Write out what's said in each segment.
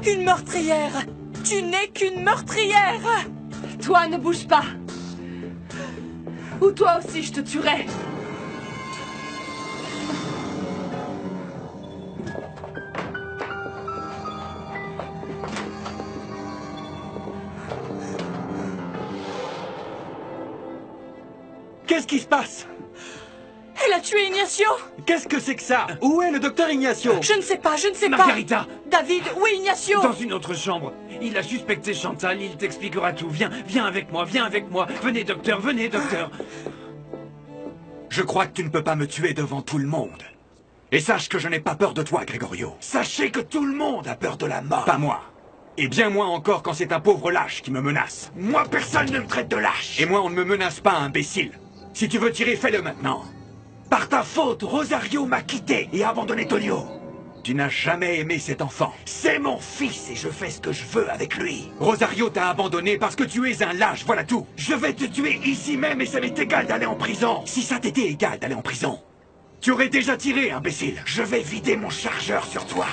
Une meurtrière! Tu n'es qu'une meurtrière! Toi, ne bouge pas! Ou toi aussi, je te tuerai! Qu'est-ce qui se passe? Elle a tué Ignacio! Qu'est-ce que c'est que ça? Où est le docteur Ignacio? Je ne sais pas, je ne sais pas! Margarita! David, où est Ignacio? Dans une autre chambre. Il a suspecté Chantal, il t'expliquera tout. Viens, viens avec moi, viens avec moi. Venez, docteur, venez, docteur. Je crois que tu ne peux pas me tuer devant tout le monde. Et sache que je n'ai pas peur de toi, Gregorio. Sachez que tout le monde a peur de la mort. Pas moi. Et bien moins encore quand c'est un pauvre lâche qui me menace. Moi, personne ne me traite de lâche. Et moi, on ne me menace pas, imbécile. Si tu veux tirer, fais-le maintenant. Par ta faute, Rosario m'a quitté et abandonné Tonio. Tu n'as jamais aimé cet enfant. C'est mon fils et je fais ce que je veux avec lui. Rosario t'a abandonné parce que tu es un lâche, voilà tout. Je vais te tuer ici même et ça m'est égal d'aller en prison. Si ça t'était égal d'aller en prison, tu aurais déjà tiré, imbécile. Je vais vider mon chargeur sur toi.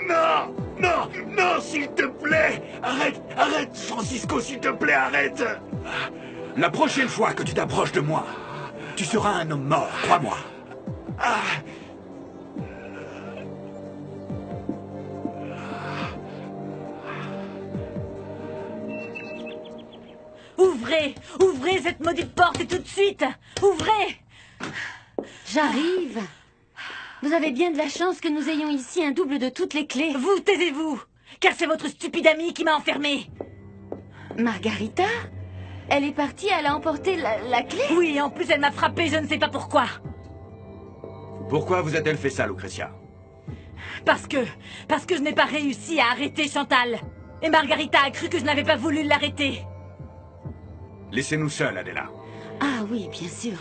Non, non, non, s'il te plaît. Arrête, arrête, Francisco, s'il te plaît, arrête. La prochaine fois que tu t'approches de moi, tu seras un homme mort, crois-moi. Ouvrez! Ouvrez cette maudite porte et tout de suite! Ouvrez! J'arrive. Vous avez bien de la chance que nous ayons ici un double de toutes les clés. Vous, taisez-vous! Car c'est votre stupide amie qui m'a enfermée! Margarita? Elle est partie, elle a emporté la clé? Oui, en plus elle m'a frappée, je ne sais pas pourquoi. Pourquoi vous a-t-elle fait ça, Lucretia? Parce que je n'ai pas réussi à arrêter Chantal. Et Margarita a cru que je n'avais pas voulu l'arrêter. Laissez-nous seuls, Adela. Ah oui, bien sûr.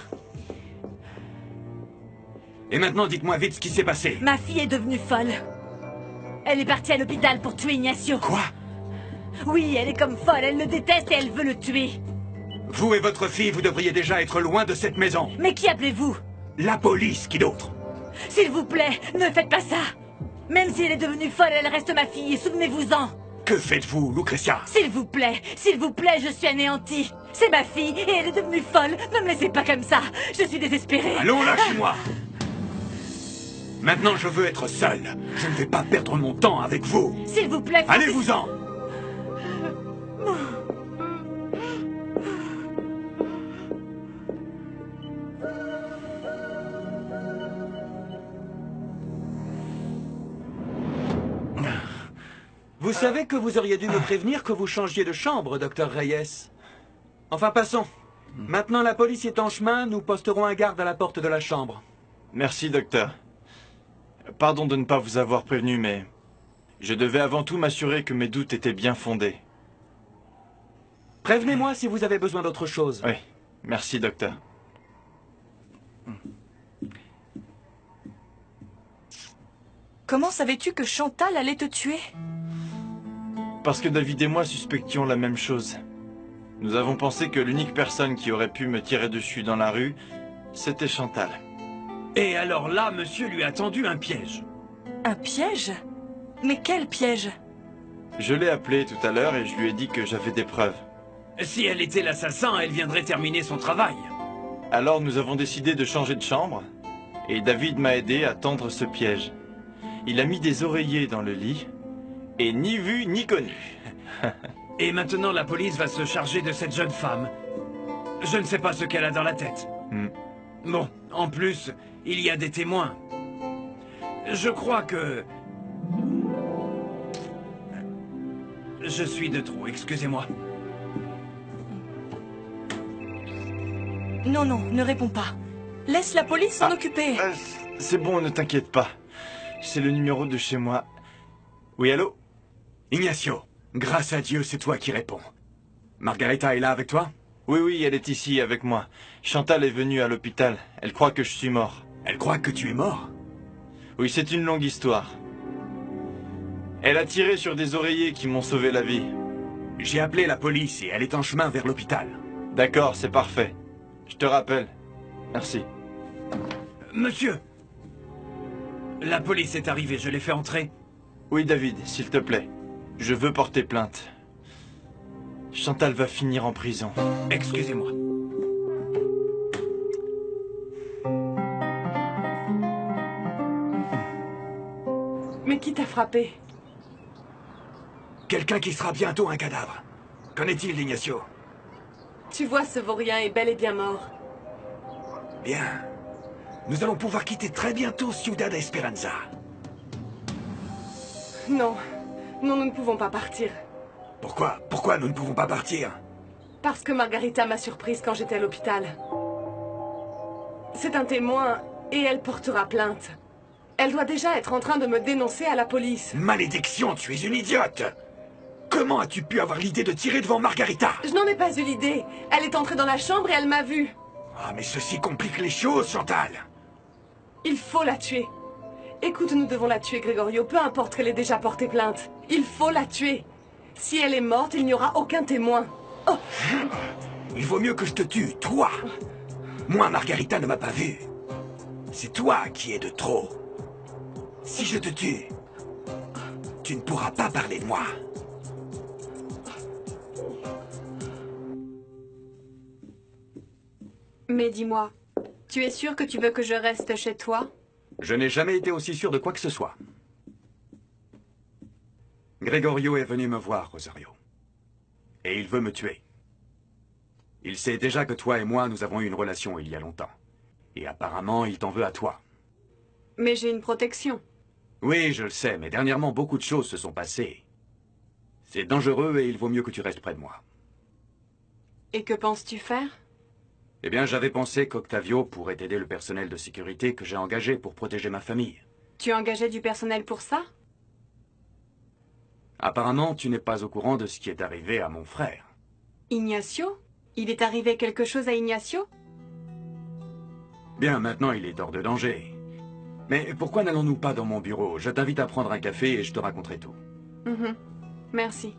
Et maintenant, dites-moi vite ce qui s'est passé. Ma fille est devenue folle. Elle est partie à l'hôpital pour tuer Ignacio. Quoi? Oui, elle est comme folle, elle le déteste et elle veut le tuer. Vous et votre fille, vous devriez déjà être loin de cette maison. Mais qui appelez-vous? La police, qui d'autre? S'il vous plaît, ne faites pas ça. Même si elle est devenue folle, elle reste ma fille, souvenez-vous-en. Que faites-vous, Lucretia? S'il vous plaît, je suis anéantie. C'est ma fille et elle est devenue folle. Ne me laissez pas comme ça. Je suis désespérée. Allons, lâchez-moi. Maintenant, je veux être seul. Je ne vais pas perdre mon temps avec vous. S'il vous plaît, allez-vous-en. Vous savez que vous auriez dû me prévenir que vous changiez de chambre, docteur Reyes. Enfin, passons. Maintenant, la police est en chemin, nous posterons un garde à la porte de la chambre. Merci, docteur. Pardon de ne pas vous avoir prévenu, mais je devais avant tout m'assurer que mes doutes étaient bien fondés. Prévenez-moi si vous avez besoin d'autre chose. Oui, merci, docteur. Comment savais-tu que Chantal allait te tuer? Parce que David et moi suspections la même chose. Nous avons pensé que l'unique personne qui aurait pu me tirer dessus dans la rue, c'était Chantal. Et alors là, monsieur lui a tendu un piège. Un piège? Mais quel piège? Je l'ai appelée tout à l'heure et je lui ai dit que j'avais des preuves. Si elle était l'assassin, elle viendrait terminer son travail. Alors nous avons décidé de changer de chambre, et David m'a aidé à tendre ce piège. Il a mis des oreillers dans le lit, et ni vu ni connu. Et maintenant la police va se charger de cette jeune femme. Je ne sais pas ce qu'elle a dans la tête. Bon, en plus, il y a des témoins. Je crois que... Je suis de trop, excusez-moi. Non, non, ne réponds pas. Laisse la police s'en occuper. C'est bon, ne t'inquiète pas. C'est le numéro de chez moi. Oui, allô? Ignacio, grâce à Dieu, c'est toi qui réponds. Margarita est là avec toi? Oui, oui, elle est ici avec moi. Chantal est venue à l'hôpital. Elle croit que je suis mort. Elle croit que tu es mort? Oui, c'est une longue histoire. Elle a tiré sur des oreillers qui m'ont sauvé la vie. J'ai appelé la police et elle est en chemin vers l'hôpital. D'accord, c'est parfait. Je te rappelle. Merci. Monsieur! La police est arrivée, je l'ai fait entrer. Oui, David, s'il te plaît. Je veux porter plainte. Chantal va finir en prison. Excusez-moi. Mais qui t'a frappé? Quelqu'un qui sera bientôt un cadavre. Qu'en-est-il d'Ignacio? Tu vois, ce vaurien est bel et bien mort. Bien. Nous allons pouvoir quitter très bientôt Ciudad Esperanza. Non. Non, nous ne pouvons pas partir. Pourquoi? Pourquoi nous ne pouvons pas partir? Parce que Margarita m'a surprise quand j'étais à l'hôpital. C'est un témoin et elle portera plainte. Elle doit déjà être en train de me dénoncer à la police. Malédiction, tu es une idiote! Comment as-tu pu avoir l'idée de tirer devant Margarita? Je n'en ai pas eu l'idée. Elle est entrée dans la chambre et elle m'a vue. Ah, mais ceci complique les choses, Chantal! Il faut la tuer. Écoute, nous devons la tuer, Gregorio, peu importe qu'elle ait déjà porté plainte. Il faut la tuer. Si elle est morte, il n'y aura aucun témoin. Oh! Il vaut mieux que je te tue, toi! Moi, Margarita ne m'a pas vu. C'est toi qui es de trop. Si je te tue, tu ne pourras pas parler de moi. Mais dis-moi, tu es sûr que tu veux que je reste chez toi? Je n'ai jamais été aussi sûr de quoi que ce soit. Gregorio est venu me voir, Rosario. Et il veut me tuer. Il sait déjà que toi et moi, nous avons eu une relation il y a longtemps. Et apparemment, il t'en veut à toi. Mais j'ai une protection. Oui, je le sais, mais dernièrement, beaucoup de choses se sont passées. C'est dangereux et il vaut mieux que tu restes près de moi. Et que penses-tu faire? Eh bien, j'avais pensé qu'Octavio pourrait aider le personnel de sécurité que j'ai engagé pour protéger ma famille. Tu as engagé du personnel pour ça? Apparemment, tu n'es pas au courant de ce qui est arrivé à mon frère. Ignacio? Il est arrivé quelque chose à Ignacio? Bien, maintenant, il est hors de danger. Mais pourquoi n'allons-nous pas dans mon bureau? Je t'invite à prendre un café et je te raconterai tout. Merci.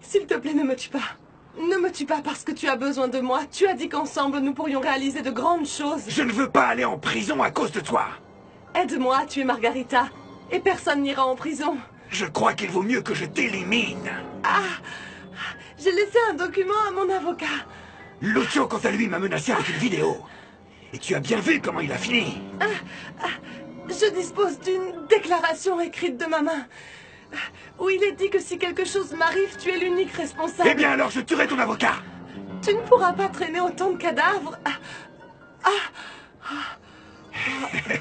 S'il te plaît, ne me tue pas. Ne me tue pas parce que tu as besoin de moi. Tu as dit qu'ensemble, nous pourrions réaliser de grandes choses. Je ne veux pas aller en prison à cause de toi. Aide-moi à tuer Margarita. Et personne n'ira en prison. Je crois qu'il vaut mieux que je t'élimine. Ah! J'ai laissé un document à mon avocat. Lucio, quant à lui, m'a menacé avec une vidéo. Et tu as bien vu comment il a fini. Je dispose d'une déclaration écrite de ma main. Où il est dit que si quelque chose m'arrive, tu es l'unique responsable. Eh bien alors, je tuerai ton avocat. Tu ne pourras pas traîner autant de cadavres.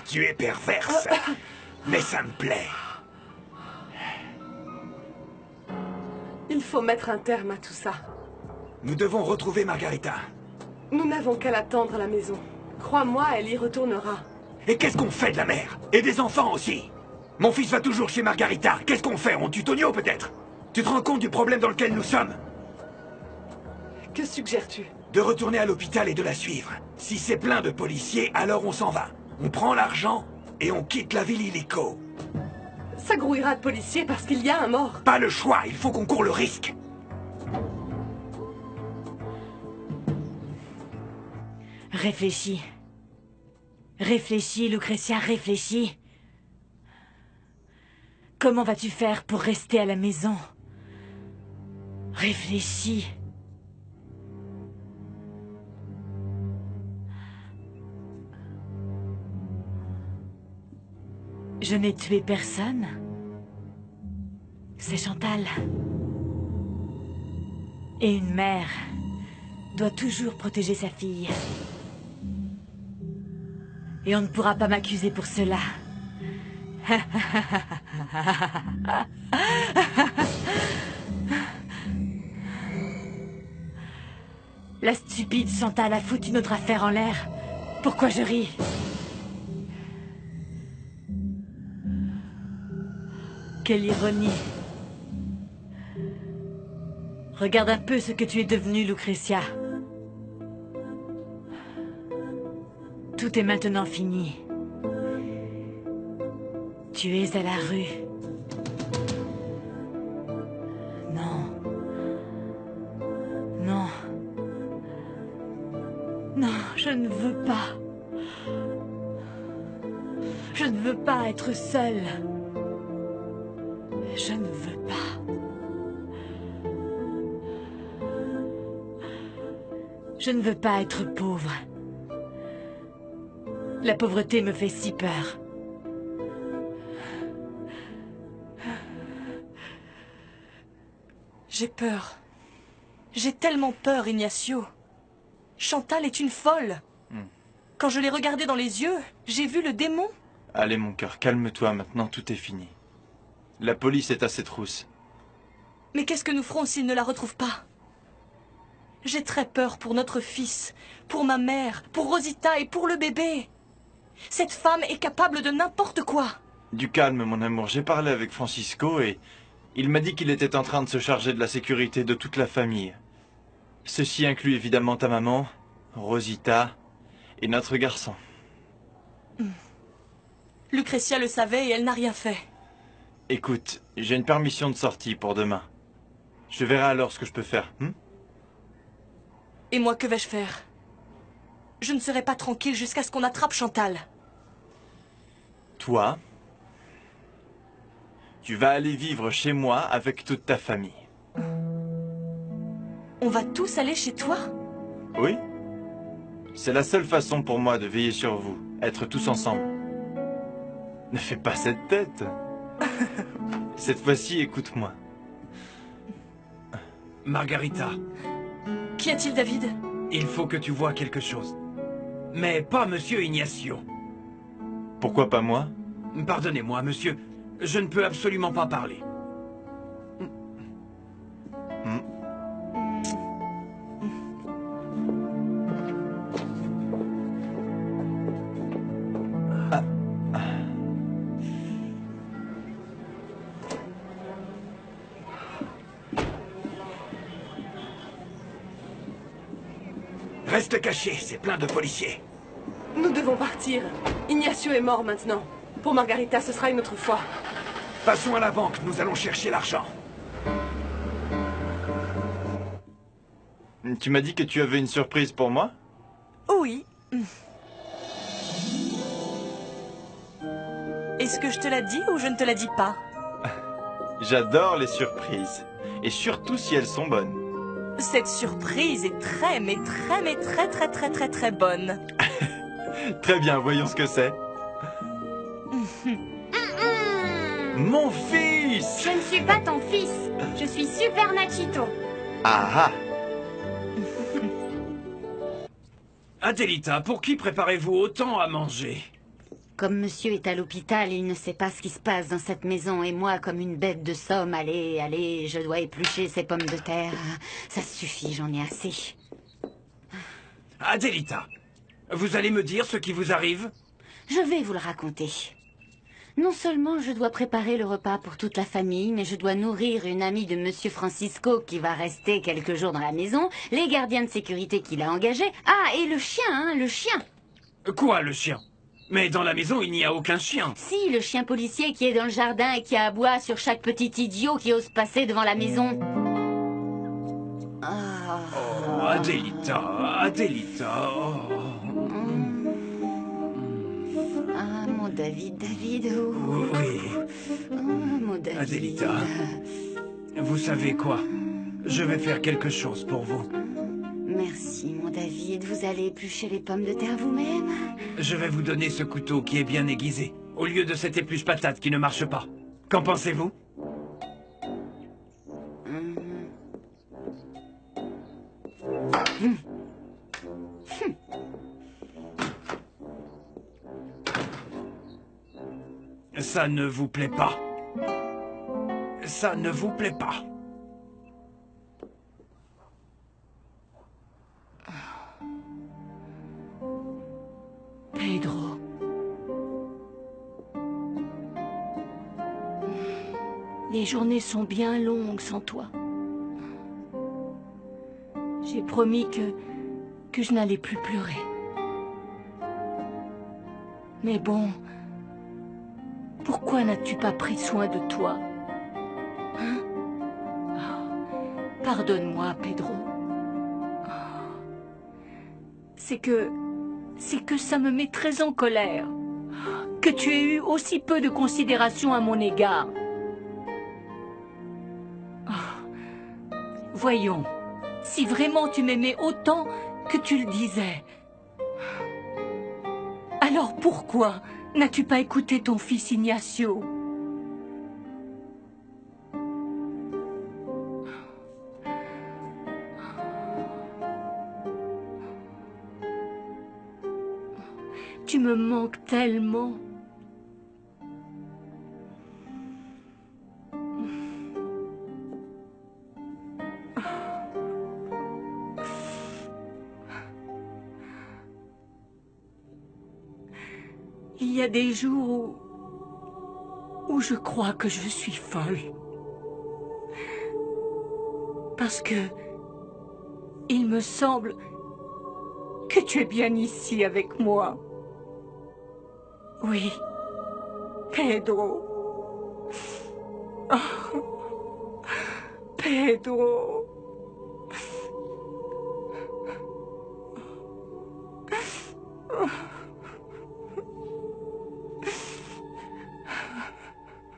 Tu es perverse. Mais ça me plaît. Il faut mettre un terme à tout ça. Nous devons retrouver Margarita. Nous n'avons qu'à l'attendre à la maison. Crois-moi, elle y retournera. Et qu'est-ce qu'on fait de la mère? Et des enfants aussi? Mon fils va toujours chez Margarita. Qu'est-ce qu'on fait? On tue Tonio peut-être? Tu te rends compte du problème dans lequel nous sommes? Que suggères-tu? De retourner à l'hôpital et de la suivre. Si c'est plein de policiers, alors on s'en va. On prend l'argent et on quitte la ville illico. Ça grouillera de policiers parce qu'il y a un mort. Pas le choix, il faut qu'on court le risque. Réfléchis. Réfléchis, Lucretia, réfléchis. Comment vas-tu faire pour rester à la maison? Réfléchis. Je n'ai tué personne. C'est Chantal. Et une mère doit toujours protéger sa fille. Et on ne pourra pas m'accuser pour cela. La stupide Chantal a foutu notre affaire en l'air. Pourquoi je ris? Quelle ironie. Regarde un peu ce que tu es devenue, Lucretia. Tout est maintenant fini. Tu es à la rue. Non. Non. Non, je ne veux pas. Je ne veux pas être seule. Je ne veux pas. Je ne veux pas être pauvre. La pauvreté me fait si peur. J'ai peur. J'ai tellement peur, Ignacio. Chantal est une folle. Quand je l'ai regardée dans les yeux, j'ai vu le démon. Allez, mon cœur, calme-toi, maintenant tout est fini. La police est à ses trousses. Mais qu'est-ce que nous ferons s'ils ne la retrouvent pas? J'ai très peur pour notre fils, pour ma mère, pour Rosita et pour le bébé. Cette femme est capable de n'importe quoi. Du calme, mon amour. J'ai parlé avec Francisco et il m'a dit qu'il était en train de se charger de la sécurité de toute la famille. Ceci inclut évidemment ta maman, Rosita et notre garçon. Lucretia le savait et elle n'a rien fait. Écoute, j'ai une permission de sortie pour demain. Je verrai alors ce que je peux faire. Et moi, que vais-je faire? Je ne serai pas tranquille jusqu'à ce qu'on attrape Chantal. Toi, tu vas aller vivre chez moi avec toute ta famille. On va tous aller chez toi? Oui. C'est la seule façon pour moi de veiller sur vous, être tous ensemble. Ne fais pas cette tête. Cette fois-ci, écoute-moi. Margarita, Qu'y a-t-il, David? il faut que tu vois quelque chose. Mais pas Monsieur Ignacio. Pourquoi pas moi? Pardonnez-moi, monsieur. Je ne peux absolument pas parler. Reste caché, c'est plein de policiers. Nous devons partir. Ignacio est mort maintenant. Pour Margarita, ce sera une autre fois. Passons à la banque, nous allons chercher l'argent. Tu m'as dit que tu avais une surprise pour moi? Oui. Est-ce que je te l'ai dit ou je ne te la dis pas? J'adore les surprises. Et surtout si elles sont bonnes. Cette surprise est très très bonne. Très bien, voyons ce que c'est. Mon fils! Je ne suis pas ton fils. Je suis Super Nachito. Ah ah! Adelita, pour qui préparez-vous autant à manger? Comme monsieur est à l'hôpital, il ne sait pas ce qui se passe dans cette maison. Et moi, comme une bête de somme, allez, je dois éplucher ces pommes de terre. Ça suffit, j'en ai assez. Adelita, vous allez me dire ce qui vous arrive? Je vais vous le raconter. Non seulement je dois préparer le repas pour toute la famille, mais je dois nourrir une amie de monsieur Francisco qui va rester quelques jours dans la maison, les gardiens de sécurité qu'il a engagés. Ah, et le chien, le chien. Quoi, le chien? Mais dans la maison, il n'y a aucun chien. Si, le chien policier qui est dans le jardin et qui aboie sur chaque petit idiot qui ose passer devant la maison. Oh, Adelita, Adelita. Oh. Ah, mon David, oh. Oui. Oh, mon David. Adelita, vous savez quoi? Je vais faire quelque chose pour vous. Merci, mon David. Vous allez éplucher les pommes de terre vous-même? Je vais vous donner ce couteau qui est bien aiguisé, au lieu de cette épluche patate qui ne marche pas. Qu'en pensez-vous? Ça ne vous plaît pas? Ça ne vous plaît pas? Pedro. Les journées sont bien longues sans toi. J'ai promis que je n'allais plus pleurer. Mais bon, pourquoi n'as-tu pas pris soin de toi? Hein? Oh, pardonne-moi, Pedro. Oh. C'est que ça me met très en colère. Que tu aies eu aussi peu de considération à mon égard. Oh. Voyons, si vraiment tu m'aimais autant que tu le disais, alors pourquoi n'as-tu pas écouté ton fils Ignacio? Tu me manques tellement. Il y a des jours où je crois que je suis folle. Parce que il me semble que tu es bien ici avec moi. Oui, Pedro. Oh, Pedro.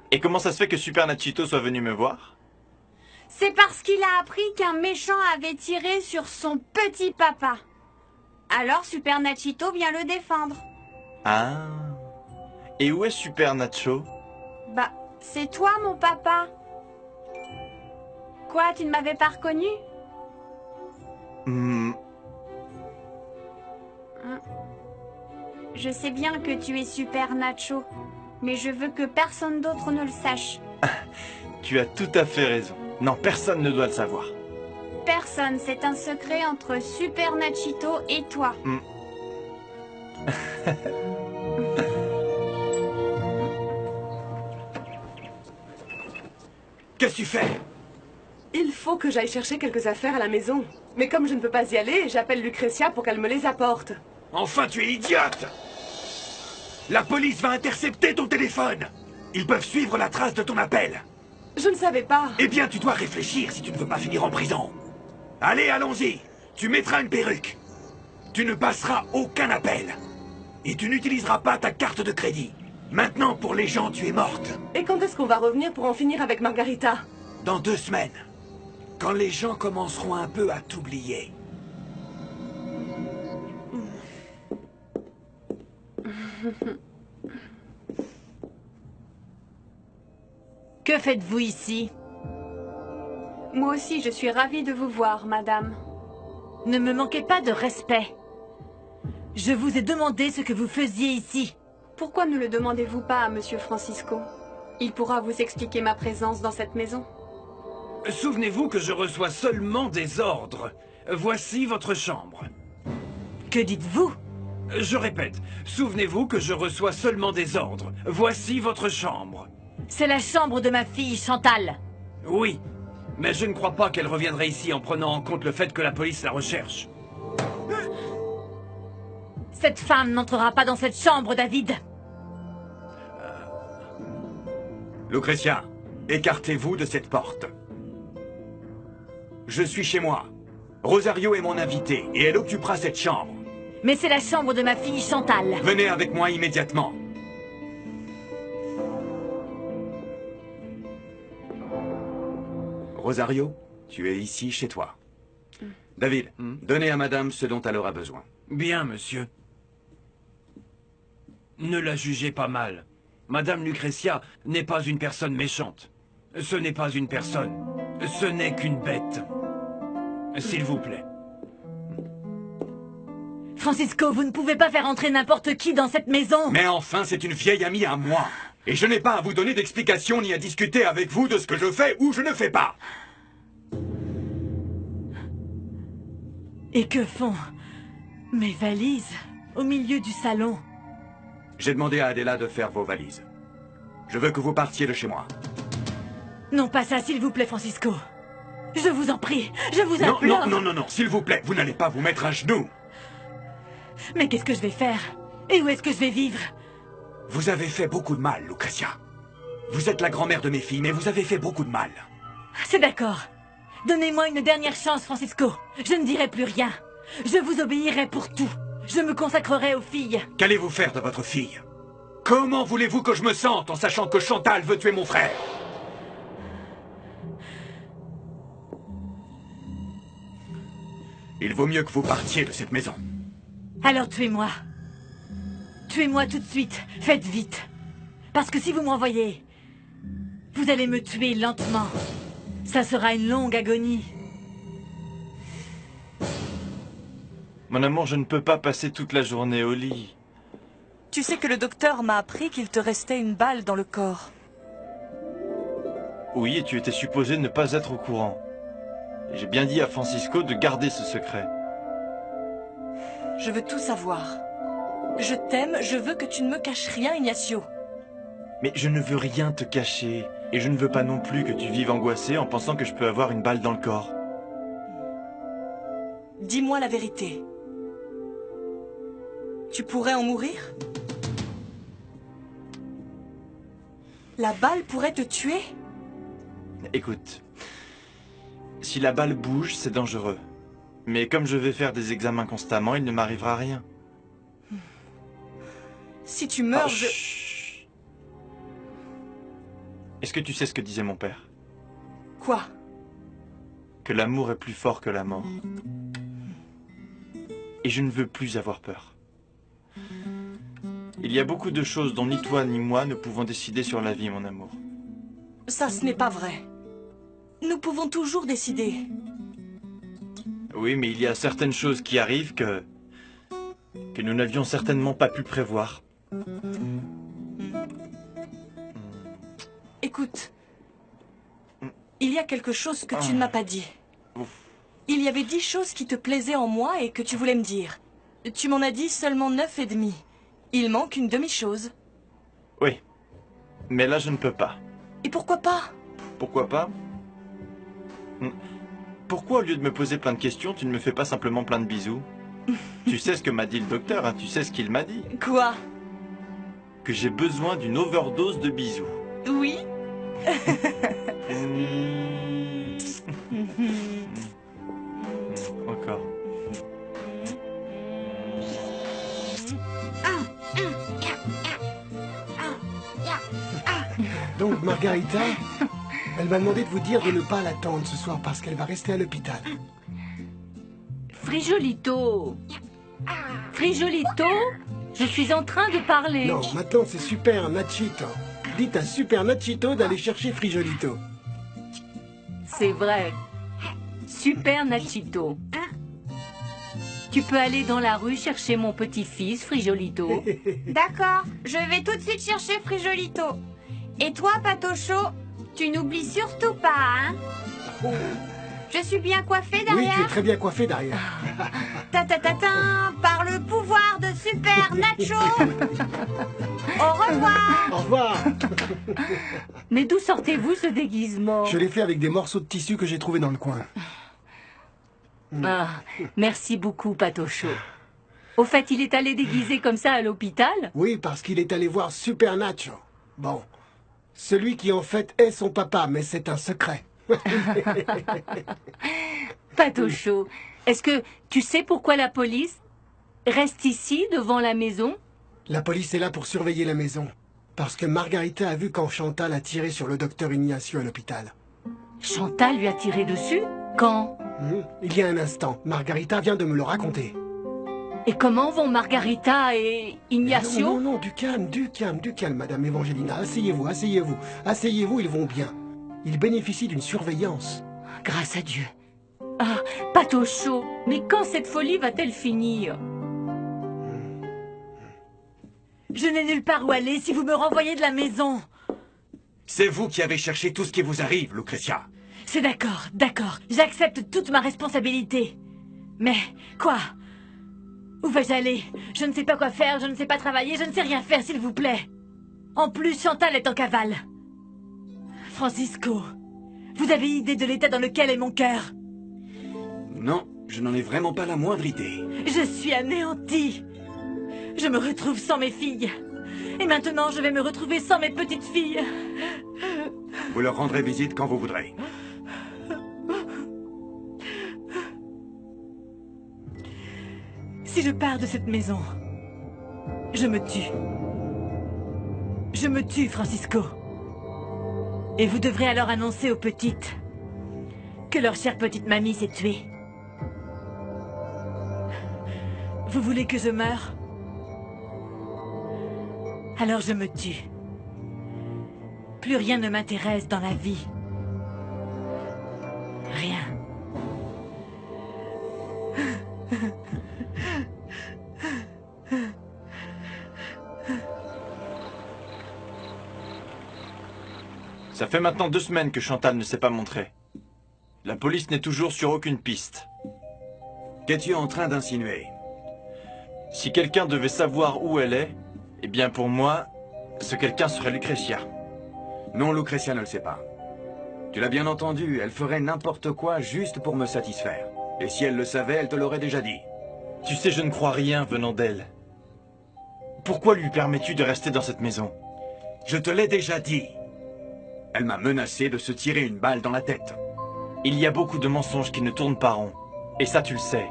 Et comment ça se fait que Super Nachito soit venu me voir? C'est parce qu'il a appris qu'un méchant avait tiré sur son petit papa. Alors Super Nachito vient le défendre. Ah. Et où est Super Nacho? Bah, c'est toi mon papa. Quoi, tu ne m'avais pas reconnu? Je sais bien que tu es Super Nacho, mais je veux que personne d'autre ne le sache. Tu as tout à fait raison. Non, personne ne doit le savoir. Personne, c'est un secret entre Super Nachito et toi. Qu'est-ce que tu fais? Il faut que j'aille chercher quelques affaires à la maison. Mais comme je ne peux pas y aller, j'appelle Lucretia pour qu'elle me les apporte. Enfin, tu es idiote! La police va intercepter ton téléphone! Ils peuvent suivre la trace de ton appel! Je ne savais pas. Eh bien, tu dois réfléchir si tu ne veux pas finir en prison. Allez, allons-y! Tu mettras une perruque. Tu ne passeras aucun appel. Et tu n'utiliseras pas ta carte de crédit. Maintenant, pour les gens, tu es morte. Et quand est-ce qu'on va revenir pour en finir avec Margarita? Dans 2 semaines. Quand les gens commenceront un peu à t'oublier. Que faites-vous ici? Moi aussi, je suis ravie de vous voir, madame. Ne me manquez pas de respect. Je vous ai demandé ce que vous faisiez ici. Pourquoi ne le demandez-vous pas à Monsieur Francisco? Il pourra vous expliquer ma présence dans cette maison. Souvenez-vous que je reçois seulement des ordres. Voici votre chambre. Que dites-vous? Je répète, souvenez-vous que je reçois seulement des ordres. Voici votre chambre. C'est la chambre de ma fille, Chantal. Oui, mais je ne crois pas qu'elle reviendrait ici en prenant en compte le fait que la police la recherche. Cette femme n'entrera pas dans cette chambre, David. Lucretia, écartez-vous de cette porte. Je suis chez moi. Rosario est mon invitée et elle occupera cette chambre. Mais c'est la chambre de ma fille, Chantal. Venez avec moi immédiatement. Rosario, tu es ici chez toi. David, donnez à madame ce dont elle aura besoin. Bien, monsieur. Ne la jugez pas mal. Madame Lucretia n'est pas une personne méchante. Ce n'est pas une personne. Ce n'est qu'une bête. S'il vous plaît. Francisco, vous ne pouvez pas faire entrer n'importe qui dans cette maison. Mais enfin, c'est une vieille amie à moi. Et je n'ai pas à vous donner d'explications ni à discuter avec vous de ce que je fais ou je ne fais pas. Et que font mes valises au milieu du salon? J'ai demandé à Adela de faire vos valises. Je veux que vous partiez de chez moi. Non, pas ça, s'il vous plaît, Francisco. Je vous en prie, je vous Non, implore. non, s'il vous plaît, vous n'allez pas vous mettre à genoux. Mais qu'est-ce que je vais faire? Et où est-ce que je vais vivre? Vous avez fait beaucoup de mal, Lucretia. Vous êtes la grand-mère de mes filles, mais vous avez fait beaucoup de mal. C'est d'accord. Donnez-moi une dernière chance, Francisco. Je ne dirai plus rien. Je vous obéirai pour tout. Je me consacrerai aux filles. Qu'allez-vous faire de votre fille? Comment voulez-vous que je me sente en sachant que Chantal veut tuer mon frère? Il vaut mieux que vous partiez de cette maison. Alors tuez-moi. Tuez-moi tout de suite. Faites vite. Parce que si vous m'envoyez, vous allez me tuer lentement. Ça sera une longue agonie. Mon amour, je ne peux pas passer toute la journée au lit. Tu sais que le docteur m'a appris qu'il te restait une balle dans le corps. Oui, et tu étais supposé ne pas être au courant. Et j'ai bien dit à Francisco de garder ce secret. Je veux tout savoir. Je t'aime, je veux que tu ne me caches rien, Ignacio. Mais je ne veux rien te cacher. Et je ne veux pas non plus que tu vives angoissé en pensant que je peux avoir une balle dans le corps. Dis-moi la vérité. Tu pourrais en mourir? La balle pourrait te tuer? Écoute, si la balle bouge, c'est dangereux. Mais comme je vais faire des examens constamment, il ne m'arrivera rien. Si tu meurs, Chut. Est-ce que tu sais ce que disait mon père? Quoi? Que l'amour est plus fort que la mort. Et je ne veux plus avoir peur. Il y a beaucoup de choses dont ni toi ni moi ne pouvons décider sur la vie, mon amour. Ça, ce n'est pas vrai. Nous pouvons toujours décider. Oui, mais il y a certaines choses qui arrivent que nous n'avions certainement pas pu prévoir. Écoute, il y a quelque chose que tu ne m'as pas dit. Il y avait 10 choses qui te plaisaient en moi et que tu voulais me dire. Tu m'en as dit seulement 9,5. Il manque une demi-chose. Oui, mais là je ne peux pas. Et pourquoi pas? Pourquoi pas? Pourquoi au lieu de me poser plein de questions, tu ne me fais pas simplement plein de bisous? Tu sais ce que m'a dit le docteur, hein, tu sais ce qu'il m'a dit? Quoi? Que j'ai besoin d'une overdose de bisous. Oui? Encore. Donc, Margarita, elle m'a demandé de vous dire de ne pas l'attendre ce soir parce qu'elle va rester à l'hôpital. Frijolito. Frijolito, je suis en train de parler. Non, maintenant c'est Super Nachito. Dites à Super Nachito d'aller chercher Frijolito. C'est vrai. Super Nachito. Tu peux aller dans la rue chercher mon petit-fils, Frijolito. D'accord, je vais tout de suite chercher Frijolito. Et toi, Patocho, tu n'oublies surtout pas, hein? Je suis bien coiffée Oui, derrière? tu es très bien coiffé derrière. Ta-ta-ta-ta, par le pouvoir de Super Nacho. Au revoir. Au revoir. Mais d'où sortez-vous ce déguisement? Je l'ai fait avec des morceaux de tissu que j'ai trouvés dans le coin. Ah, merci beaucoup, Patocho. Au fait, il est allé déguisé comme ça à l'hôpital? Oui, parce qu'il est allé voir Super Nacho. Bon, celui qui en fait est son papa, mais c'est un secret. Patocho, est-ce que tu sais pourquoi la police reste ici, devant la maison? La police est là pour surveiller la maison. Parce que Margarita a vu quand Chantal a tiré sur le docteur Ignacio à l'hôpital. Chantal lui a tiré dessus? Quand? Il y a un instant, Margarita vient de me le raconter. Et comment vont Margarita et Ignacio? Non, non, non, du calme, Madame Evangelina. Asseyez-vous, asseyez-vous. Asseyez-vous, ils vont bien. Ils bénéficient d'une surveillance. Grâce à Dieu. Ah, Patocho, mais quand cette folie va-t-elle finir? Je n'ai nulle part où aller si vous me renvoyez de la maison. C'est vous qui avez cherché tout ce qui vous arrive, Lucretia. C'est d'accord, d'accord. J'accepte toute ma responsabilité. Mais, quoi? Où vais-je aller? Je ne sais pas quoi faire, je ne sais pas travailler, je ne sais rien faire, s'il vous plaît. En plus, Chantal est en cavale. Francisco, vous avez idée de l'état dans lequel est mon cœur? Non, je n'en ai vraiment pas la moindre idée. Je suis anéantie. Je me retrouve sans mes filles. Et maintenant, je vais me retrouver sans mes petites filles. Vous leur rendrez visite quand vous voudrez. Si je pars de cette maison, je me tue. Je me tue, Francisco. Et vous devrez alors annoncer aux petites que leur chère petite mamie s'est tuée. Vous voulez que je meure? Alors je me tue. Plus rien ne m'intéresse dans la vie. Rien. Ça fait maintenant 2 semaines que Chantal ne s'est pas montrée. La police n'est toujours sur aucune piste. Qu'es-tu en train d'insinuer? Si quelqu'un devait savoir où elle est, eh bien pour moi, ce quelqu'un serait Lucretia. Non, Lucretia ne le sait pas. Tu l'as bien entendu, elle ferait n'importe quoi juste pour me satisfaire. Et si elle le savait, elle te l'aurait déjà dit. Tu sais, je ne crois rien venant d'elle. Pourquoi lui permets-tu de rester dans cette maison? Je te l'ai déjà dit. Elle m'a menacé de se tirer une balle dans la tête. Il y a beaucoup de mensonges qui ne tournent pas rond. Et ça, tu le sais.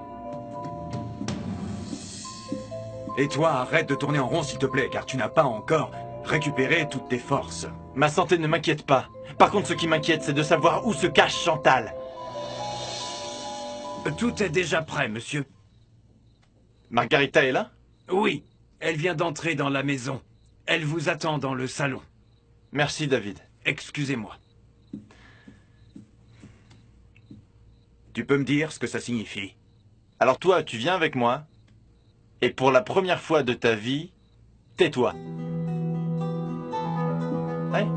Et toi, arrête de tourner en rond, s'il te plaît, car tu n'as pas encore récupéré toutes tes forces. Ma santé ne m'inquiète pas. Par contre, ce qui m'inquiète, c'est de savoir où se cache Chantal. Tout est déjà prêt, monsieur. Margarita est là? Oui, elle vient d'entrer dans la maison. Elle vous attend dans le salon. Merci, David. Excusez-moi. Tu peux me dire ce que ça signifie? Alors toi, tu viens avec moi, et pour la première fois de ta vie, tais-toi. Ouais.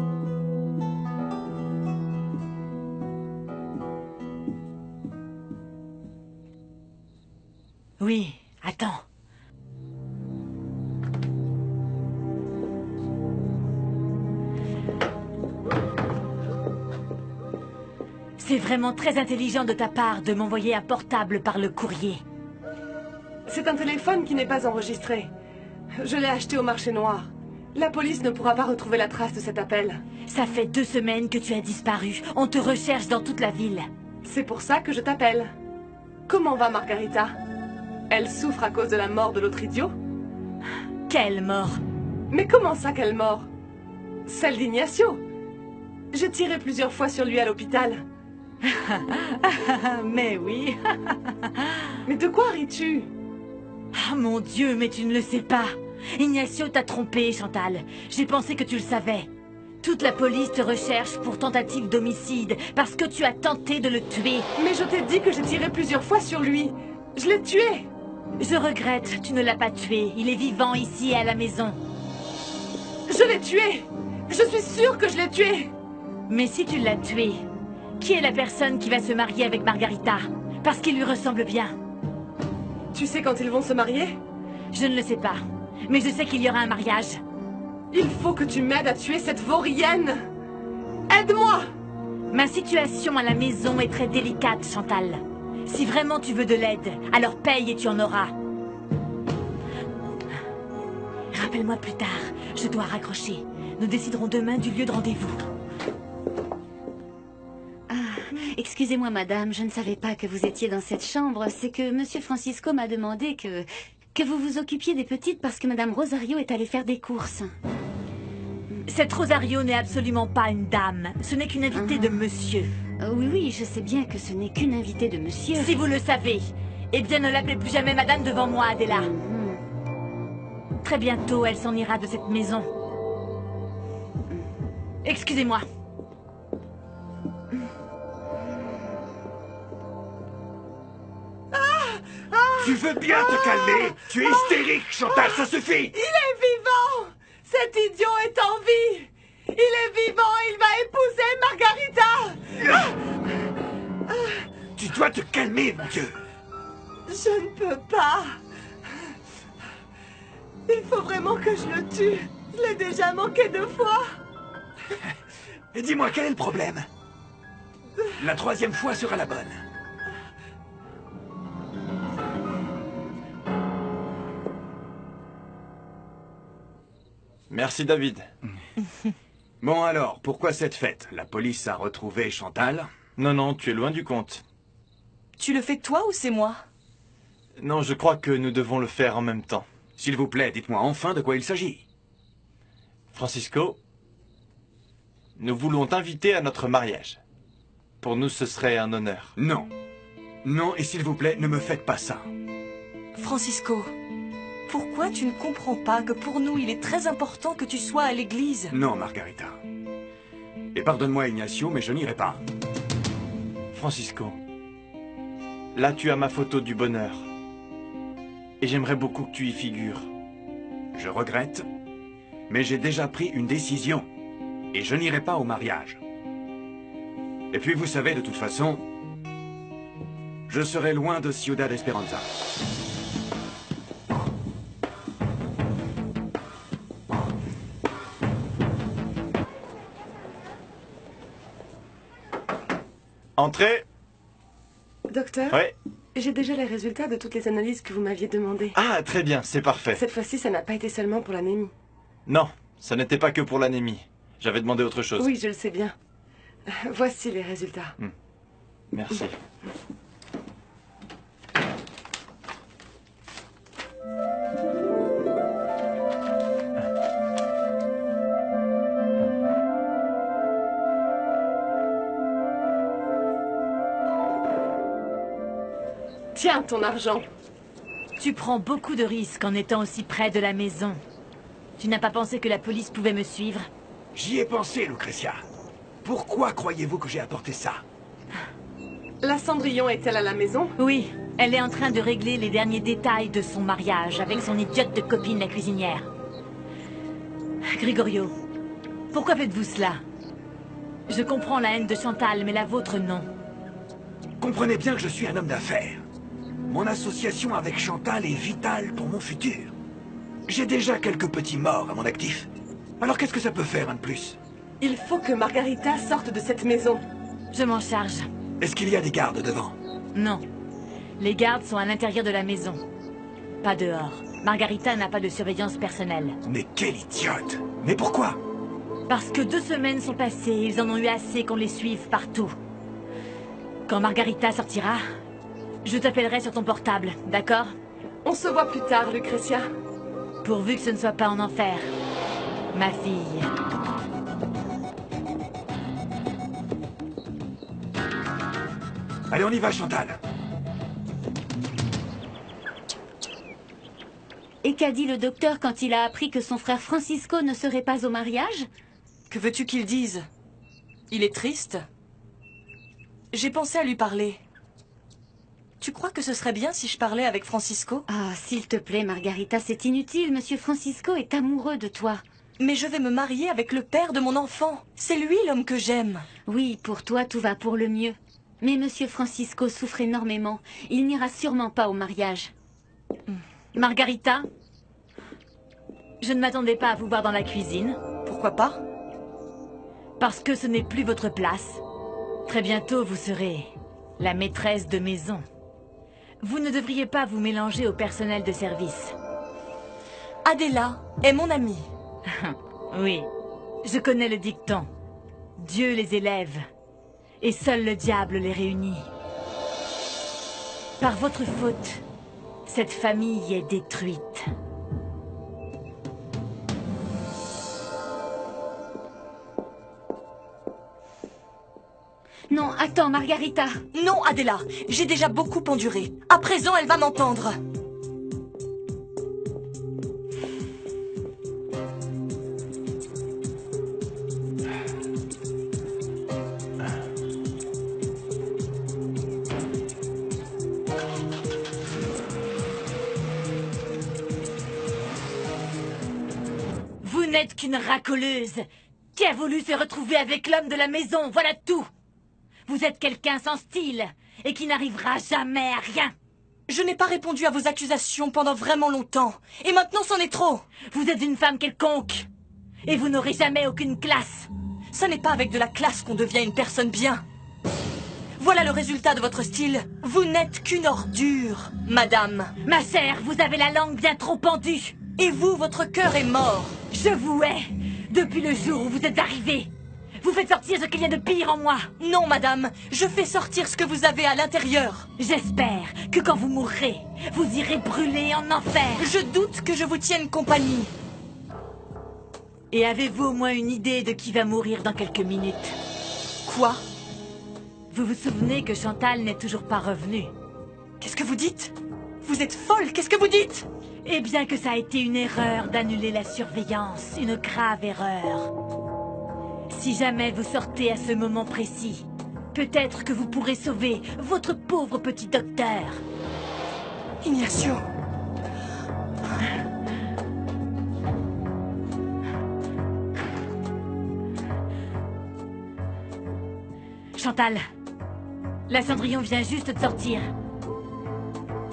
Oui, attends. C'est vraiment très intelligent de ta part de m'envoyer un portable par le courrier. C'est un téléphone qui n'est pas enregistré. Je l'ai acheté au marché noir. La police ne pourra pas retrouver la trace de cet appel. Ça fait 2 semaines que tu as disparu. On te recherche dans toute la ville. C'est pour ça que je t'appelle. Comment va Margarita? Elle souffre à cause de la mort de l'autre idiot? Quelle mort? Mais comment ça, quelle mort? Celle d'Ignacio. J'ai tiré plusieurs fois sur lui à l'hôpital. Mais oui. Mais de quoi ris-tu? Ah mon Dieu, mais tu ne le sais pas. Ignacio t'a trompé, Chantal. J'ai pensé que tu le savais. Toute la police te recherche pour tentative d'homicide parce que tu as tenté de le tuer. Mais je t'ai dit que j'ai tiré plusieurs fois sur lui. Je l'ai tué. Je regrette, tu ne l'as pas tué. Il est vivant ici à la maison. Je l'ai tué. Je suis sûre que je l'ai tué. Mais si tu l'as tué, qui est la personne qui va se marier avec Margarita? Parce qu'il lui ressemble bien. Tu sais quand ils vont se marier? Je ne le sais pas. Mais je sais qu'il y aura un mariage. Il faut que tu m'aides à tuer cette vaurienne. Aide-moi! Ma situation à la maison est très délicate, Chantal. Si vraiment tu veux de l'aide, alors paye et tu en auras. Rappelle-moi plus tard. Je dois raccrocher. Nous déciderons demain du lieu de rendez-vous. Excusez-moi, madame, je ne savais pas que vous étiez dans cette chambre. C'est que monsieur Francisco m'a demandé que vous vous occupiez des petites parce que madame Rosario est allée faire des courses. Cette Rosario n'est absolument pas une dame. Ce n'est qu'une invitée de monsieur. Oui, oui, je sais bien que ce n'est qu'une invitée de monsieur. Si vous le savez, eh bien ne l'appelez plus jamais madame devant moi, Adela. Très bientôt, elle s'en ira de cette maison. Excusez-moi. Tu veux bien te calmer? Tu es hystérique, Chantal, ça suffit! Il est vivant! Cet idiot est en vie! Il est vivant, il va épouser Margarita! Tu dois te calmer, mon Dieu! Je ne peux pas! Il faut vraiment que je le tue! Je l'ai déjà manqué 2 fois! Dis-moi, quel est le problème? La 3e fois sera la bonne. Merci, David. Bon alors, pourquoi cette fête? La police a retrouvé Chantal? Non, non, tu es loin du compte. Tu le fais toi ou c'est moi? Non, je crois que nous devons le faire en même temps. S'il vous plaît, dites-moi enfin de quoi il s'agit. Francisco, nous voulons t'inviter à notre mariage. Pour nous, ce serait un honneur. Non. Non, et s'il vous plaît, ne me faites pas ça. Francisco, pourquoi tu ne comprends pas que pour nous, il est très important que tu sois à l'église? Non, Margarita. Et pardonne-moi, Ignacio, mais je n'irai pas. Francisco, là tu as ma photo du bonheur. Et j'aimerais beaucoup que tu y figures. Je regrette, mais j'ai déjà pris une décision. Et je n'irai pas au mariage. Et puis, vous savez, de toute façon, je serai loin de Ciudad Esperanza. Entrez. Docteur, Ouais. j'ai déjà les résultats de toutes les analyses que vous m'aviez demandées. Ah, très bien, c'est parfait. Cette fois-ci, ça n'a pas été seulement pour l'anémie. Non, ça n'était pas que pour l'anémie. J'avais demandé autre chose. Oui, je le sais bien. Voici les résultats. Merci. Tiens, ton argent. Tu prends beaucoup de risques en étant aussi près de la maison. Tu n'as pas pensé que la police pouvait me suivre? J'y ai pensé, Lucretia. Pourquoi croyez-vous que j'ai apporté ça? La Cendrillon est-elle à la maison? Oui, elle est en train de régler les derniers détails de son mariage avec son idiote de copine, la cuisinière. Gregorio, pourquoi faites-vous cela? Je comprends la haine de Chantal, mais la vôtre, non. Comprenez bien que je suis un homme d'affaires. Mon association avec Chantal est vitale pour mon futur. J'ai déjà quelques petits morts à mon actif. Alors qu'est-ce que ça peut faire, un de plus? Il faut que Margarita sorte de cette maison. Je m'en charge. Est-ce qu'il y a des gardes devant? Non. Les gardes sont à l'intérieur de la maison. Pas dehors. Margarita n'a pas de surveillance personnelle. Mais quelle idiote! Mais pourquoi? Parce que 2 semaines sont passées, ils en ont eu assez qu'on les suive partout. Quand Margarita sortira, je t'appellerai sur ton portable, d'accord? On se voit plus tard, Lucretia. Pourvu que ce ne soit pas en enfer. Ma fille. Allez, on y va, Chantal. Et qu'a dit le docteur quand il a appris que son frère Francisco ne serait pas au mariage? Que veux-tu qu'il dise? Il est triste. J'ai pensé à lui parler. Tu crois que ce serait bien si je parlais avec Francisco? Ah, s'il te plaît, Margarita, c'est inutile. Monsieur Francisco est amoureux de toi. Mais je vais me marier avec le père de mon enfant. C'est lui l'homme que j'aime. Oui, pour toi, tout va pour le mieux. Mais Monsieur Francisco souffre énormément. Il n'ira sûrement pas au mariage. Margarita, je ne m'attendais pas à vous voir dans la cuisine. Pourquoi pas? Parce que ce n'est plus votre place. Très bientôt, vous serez la maîtresse de maison. Vous ne devriez pas vous mélanger au personnel de service. Adela est mon amie. Oui, je connais le dicton. Dieu les élève, et seul le diable les réunit. Par votre faute, cette famille est détruite. Non, attends, Margarita. Non, Adela, j'ai déjà beaucoup enduré. À présent, elle va m'entendre. Vous n'êtes qu'une racoleuse qui a voulu se retrouver avec l'homme de la maison, voilà tout. Vous êtes quelqu'un sans style et qui n'arrivera jamais à rien. Je n'ai pas répondu à vos accusations pendant vraiment longtemps. Et maintenant, c'en est trop. Vous êtes une femme quelconque. Et vous n'aurez jamais aucune classe. Ça n'est pas avec de la classe qu'on devient une personne bien. Voilà le résultat de votre style. Vous n'êtes qu'une ordure, madame. Ma chère, vous avez la langue bien trop pendue. Et vous, votre cœur est mort. Je vous hais depuis le jour où vous êtes arrivée. Vous faites sortir ce qu'il y a de pire en moi. Non, madame, je fais sortir ce que vous avez à l'intérieur. J'espère que quand vous mourrez, vous irez brûler en enfer. Je doute que je vous tienne compagnie. Et avez-vous au moins une idée de qui va mourir dans quelques minutes? Quoi? Vous vous souvenez que Chantal n'est toujours pas revenue? Qu'est-ce que vous dites? Vous êtes folle, qu'est-ce que vous dites? Eh bien que ça a été une erreur d'annuler la surveillance, une grave erreur. Si jamais vous sortez à ce moment précis, peut-être que vous pourrez sauver votre pauvre petit docteur. Ignacio. Chantal, la Cendrillon vient juste de sortir.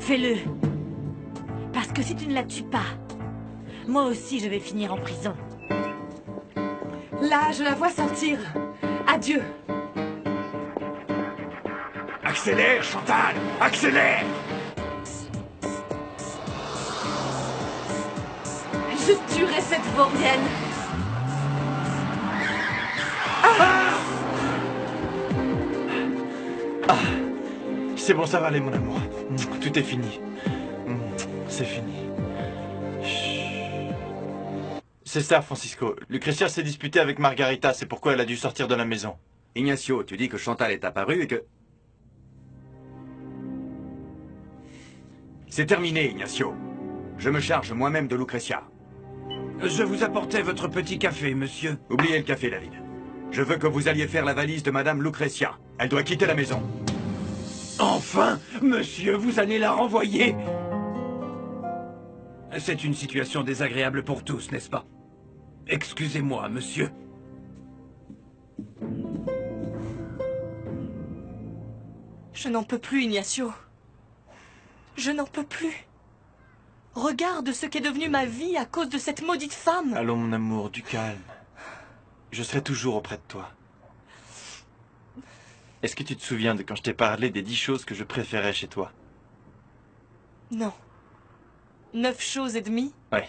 Fais-le. Parce que si tu ne la tues pas, moi aussi je vais finir en prison. Là, je la vois sortir. Adieu. Accélère, Chantal! Accélère! Je tuerai cette vaurienne. C'est bon, ça va aller, mon amour. Tout est fini. C'est fini. Chut. C'est ça, Francisco. Lucrecia s'est disputée avec Margarita, c'est pourquoi elle a dû sortir de la maison. Ignacio, tu dis que Chantal est apparue et que... C'est terminé, Ignacio. Je me charge moi-même de Lucrecia. Je vous apportais votre petit café, monsieur. Oubliez le café, David. Je veux que vous alliez faire la valise de Madame Lucrecia. Elle doit quitter la maison. Enfin, monsieur, vous allez la renvoyer. C'est une situation désagréable pour tous, n'est-ce pas? Excusez-moi, monsieur. Je n'en peux plus, Ignacio. Je n'en peux plus. Regarde ce qu'est devenue ma vie à cause de cette maudite femme. Allons, mon amour, du calme. Je serai toujours auprès de toi. Est-ce que tu te souviens de quand je t'ai parlé des 10 choses que je préférais chez toi? Non. 9 choses et demie? Ouais.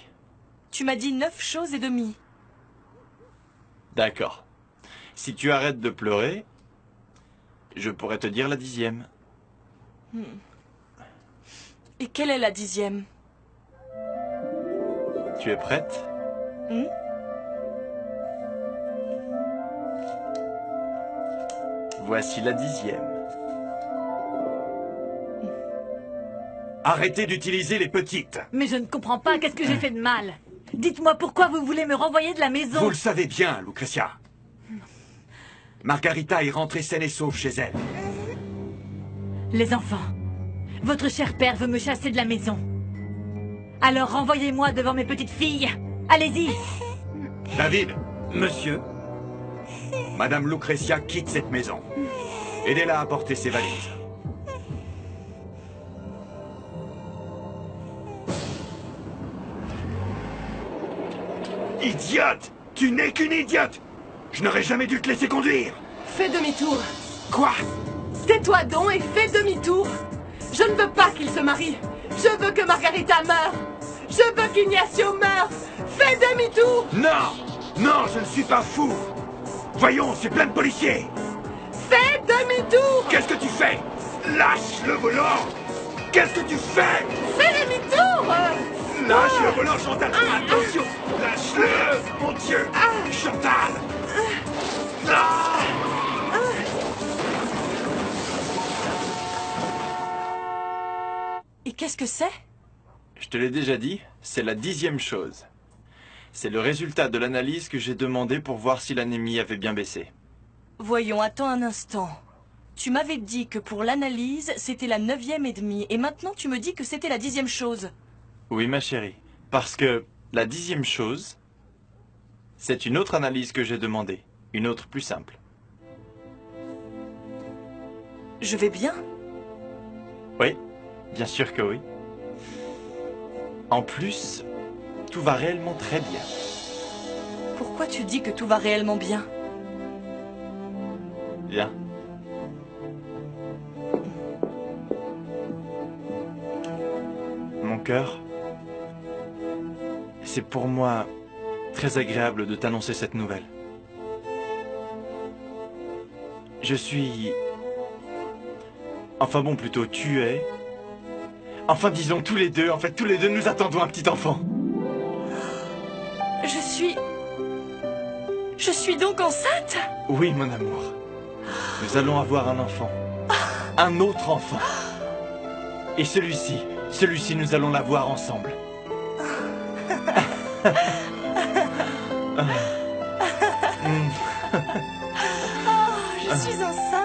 Tu m'as dit 9 choses et demie. D'accord. Si tu arrêtes de pleurer, je pourrais te dire la 10e. Et quelle est la 10e? Tu es prête? Voici la 10e. Arrêtez d'utiliser les petites. Mais je ne comprends pas, qu'est-ce que j'ai fait de mal? Dites-moi pourquoi vous voulez me renvoyer de la maison? Vous le savez bien, Lucrecia. Margarita est rentrée saine et sauve chez elle. Les enfants, votre cher père veut me chasser de la maison. Alors renvoyez-moi devant mes petites filles. Allez-y. David, Monsieur, Madame Lucrecia quitte cette maison. Aidez-la à porter ses valises. Idiote! Tu n'es qu'une idiote! Je n'aurais jamais dû te laisser conduire! Fais demi-tour. Quoi? Tais-toi donc et fais demi-tour. Je ne veux pas qu'il se marie. Je veux que Margarita meure. Je veux qu'Ignacio meure. Fais demi-tour. Non! Non, je ne suis pas fou! Voyons, c'est plein de policiers! Fais demi-tour. Qu'est-ce que tu fais? Lâche le volant! Qu'est-ce que tu fais? Fais demi-tour. Lâche le volant, Chantal! Attention! Lâche-le! Mon Dieu! Chantal! Ah! Et qu'est-ce que c'est? Je te l'ai déjà dit, c'est la 10e chose. C'est le résultat de l'analyse que j'ai demandé pour voir si l'anémie avait bien baissé. Voyons, attends un instant. Tu m'avais dit que pour l'analyse, c'était la 9e et demie. Et maintenant, tu me dis que c'était la 10e chose. Oui, ma chérie. Parce que la 10e chose, c'est une autre analyse que j'ai demandée. Une autre plus simple. Je vais bien? Oui, bien sûr que oui. En plus, tout va réellement très bien. Pourquoi tu dis que tout va réellement bien? Viens. Mon cœur, c'est pour moi très agréable de t'annoncer cette nouvelle. Je suis... Enfin bon, plutôt tu es... Enfin disons tous les deux, en fait tous les deux nous attendons un petit enfant. Je suis donc enceinte? Oui, mon amour. Nous allons avoir un enfant. Un autre enfant. Et celui-ci, nous allons l'avoir ensemble. Je suis enceinte.